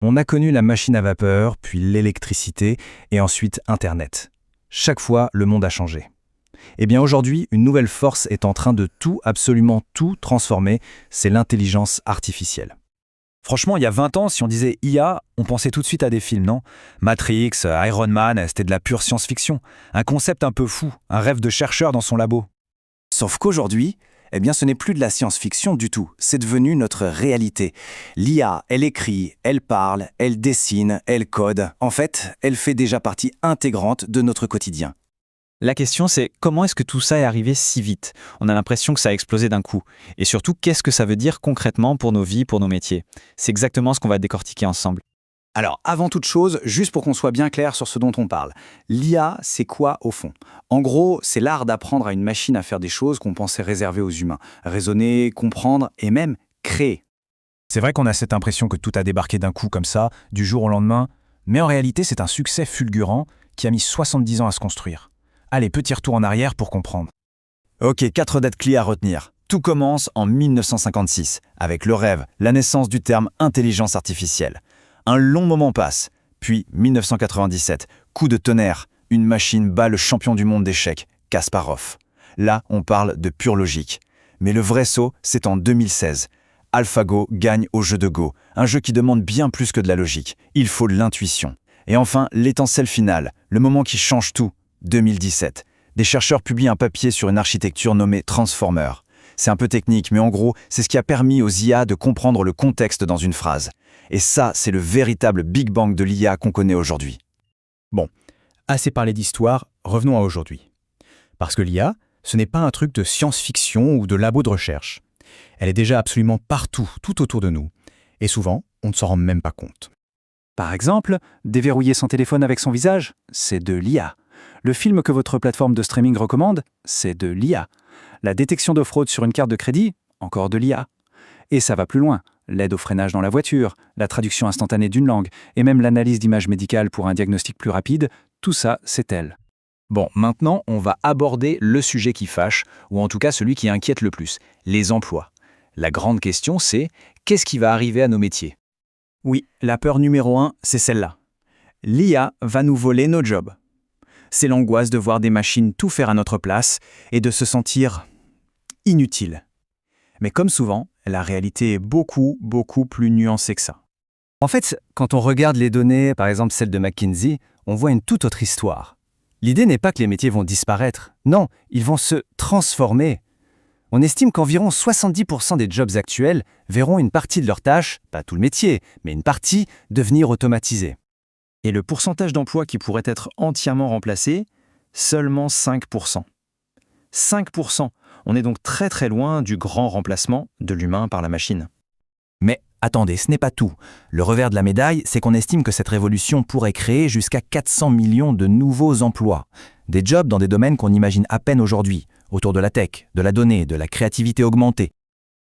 On a connu la machine à vapeur, puis l'électricité, et ensuite Internet. Chaque fois, le monde a changé. Eh bien aujourd'hui, une nouvelle force est en train de tout, absolument tout transformer, c'est l'intelligence artificielle. Franchement, il y a 20 ans, si on disait IA, on pensait tout de suite à des films, non? Matrix, Iron Man, c'était de la pure science-fiction. Un concept un peu fou, un rêve de chercheur dans son labo. Sauf qu'aujourd'hui, eh bien, ce n'est plus de la science-fiction du tout, c'est devenu notre réalité. L'IA, elle écrit, elle parle, elle dessine, elle code. En fait, elle fait déjà partie intégrante de notre quotidien. La question c'est comment est-ce que tout ça est arrivé si vite? On a l'impression que ça a explosé d'un coup. Et surtout, qu'est-ce que ça veut dire concrètement pour nos vies, pour nos métiers? C'est exactement ce qu'on va décortiquer ensemble. Alors, avant toute chose, juste pour qu'on soit bien clair sur ce dont on parle, l'IA, c'est quoi au fond? En gros, c'est l'art d'apprendre à une machine à faire des choses qu'on pensait réservées aux humains. Raisonner, comprendre et même créer. C'est vrai qu'on a cette impression que tout a débarqué d'un coup comme ça, du jour au lendemain, mais en réalité c'est un succès fulgurant qui a mis 70 ans à se construire. Allez, petit retour en arrière pour comprendre. Ok, 4 dates clés à retenir. Tout commence en 1956, avec le rêve, la naissance du terme intelligence artificielle. Un long moment passe, puis 1997, coup de tonnerre, une machine bat le champion du monde d'échecs, Kasparov. Là, on parle de pure logique. Mais le vrai saut, c'est en 2016. AlphaGo gagne au jeu de Go, un jeu qui demande bien plus que de la logique. Il faut de l'intuition. Et enfin, l'étincelle finale, le moment qui change tout, 2017. Des chercheurs publient un papier sur une architecture nommée Transformer. C'est un peu technique, mais en gros, c'est ce qui a permis aux IA de comprendre le contexte dans une phrase. Et ça, c'est le véritable Big Bang de l'IA qu'on connaît aujourd'hui. Bon, assez parlé d'histoire, revenons à aujourd'hui. Parce que l'IA, ce n'est pas un truc de science-fiction ou de labo de recherche. Elle est déjà absolument partout, tout autour de nous. Et souvent, on ne s'en rend même pas compte. Par exemple, déverrouiller son téléphone avec son visage, c'est de l'IA. Le film que votre plateforme de streaming recommande, c'est de l'IA. La détection de fraude sur une carte de crédit, encore de l'IA. Et ça va plus loin. L'aide au freinage dans la voiture, la traduction instantanée d'une langue, et même l'analyse d'images médicales pour un diagnostic plus rapide, tout ça, c'est elle. Bon, maintenant, on va aborder le sujet qui fâche, ou en tout cas celui qui inquiète le plus, les emplois. La grande question, c'est qu'est-ce qui va arriver à nos métiers? Oui, la peur numéro 1, c'est celle-là. L'IA va nous voler nos jobs. C'est l'angoisse de voir des machines tout faire à notre place et de se sentir inutile. Mais comme souvent, la réalité est beaucoup plus nuancée que ça. En fait, quand on regarde les données, par exemple celles de McKinsey, on voit une toute autre histoire. L'idée n'est pas que les métiers vont disparaître. Non, ils vont se transformer. On estime qu'environ 70% des jobs actuels verront une partie de leurs tâches, pas tout le métier, mais une partie, devenir automatisée. Et le pourcentage d'emplois qui pourraient être entièrement remplacés, seulement 5%. 5%. On est donc très loin du grand remplacement de l'humain par la machine. Mais attendez, ce n'est pas tout. Le revers de la médaille, c'est qu'on estime que cette révolution pourrait créer jusqu'à 400 millions de nouveaux emplois. Des jobs dans des domaines qu'on imagine à peine aujourd'hui, autour de la tech, de la donnée, de la créativité augmentée.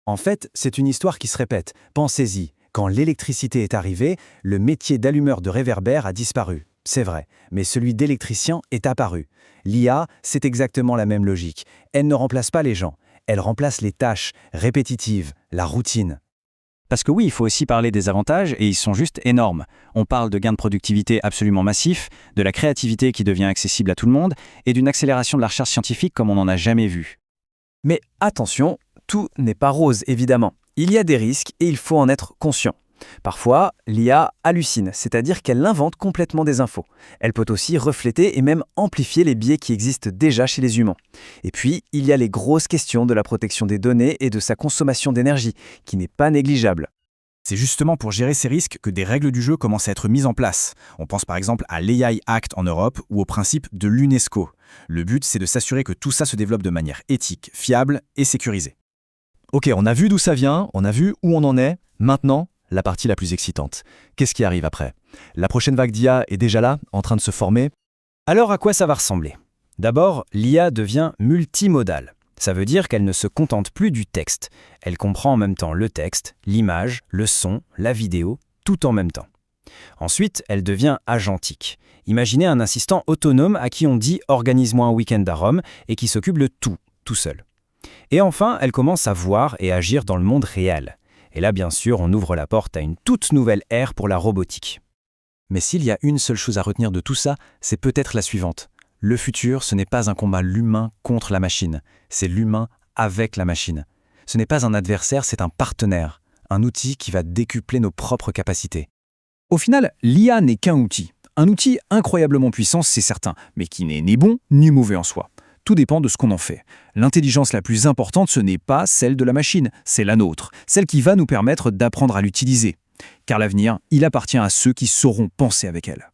En fait, c'est une histoire qui se répète. Pensez-y. Quand l'électricité est arrivée, le métier d'allumeur de réverbère a disparu. C'est vrai, mais celui d'électricien est apparu. L'IA, c'est exactement la même logique. Elle ne remplace pas les gens, elle remplace les tâches répétitives, la routine. Parce que oui, il faut aussi parler des avantages, et ils sont juste énormes. On parle de gains de productivité absolument massifs, de la créativité qui devient accessible à tout le monde, et d'une accélération de la recherche scientifique comme on n'en a jamais vu. Mais attention, tout n'est pas rose, évidemment. Il y a des risques et il faut en être conscient. Parfois, l'IA hallucine, c'est-à-dire qu'elle invente complètement des infos. Elle peut aussi refléter et même amplifier les biais qui existent déjà chez les humains. Et puis, il y a les grosses questions de la protection des données et de sa consommation d'énergie, qui n'est pas négligeable. C'est justement pour gérer ces risques que des règles du jeu commencent à être mises en place. On pense par exemple à l'AI Act en Europe ou au principe de l'UNESCO. Le but, c'est de s'assurer que tout ça se développe de manière éthique, fiable et sécurisée. Ok, on a vu d'où ça vient, on a vu où on en est. Maintenant, la partie la plus excitante. Qu'est-ce qui arrive après? La prochaine vague d'IA est déjà là, en train de se former. Alors à quoi ça va ressembler? D'abord, l'IA devient multimodale. Ça veut dire qu'elle ne se contente plus du texte. Elle comprend en même temps le texte, l'image, le son, la vidéo, tout en même temps. Ensuite, elle devient agentique. Imaginez un assistant autonome à qui on dit « organise-moi un week-end à Rome » et qui s'occupe de tout seul. Et enfin, elle commence à voir et agir dans le monde réel. Et là, bien sûr, on ouvre la porte à une toute nouvelle ère pour la robotique. Mais s'il y a une seule chose à retenir de tout ça, c'est peut-être la suivante. Le futur, ce n'est pas un combat l'humain contre la machine, c'est l'humain avec la machine. Ce n'est pas un adversaire, c'est un partenaire, un outil qui va décupler nos propres capacités. Au final, l'IA n'est qu'un outil. Un outil incroyablement puissant, c'est certain, mais qui n'est ni bon ni mauvais en soi. Tout dépend de ce qu'on en fait. L'intelligence la plus importante, ce n'est pas celle de la machine, c'est la nôtre, celle qui va nous permettre d'apprendre à l'utiliser. Car l'avenir, il appartient à ceux qui sauront penser avec elle.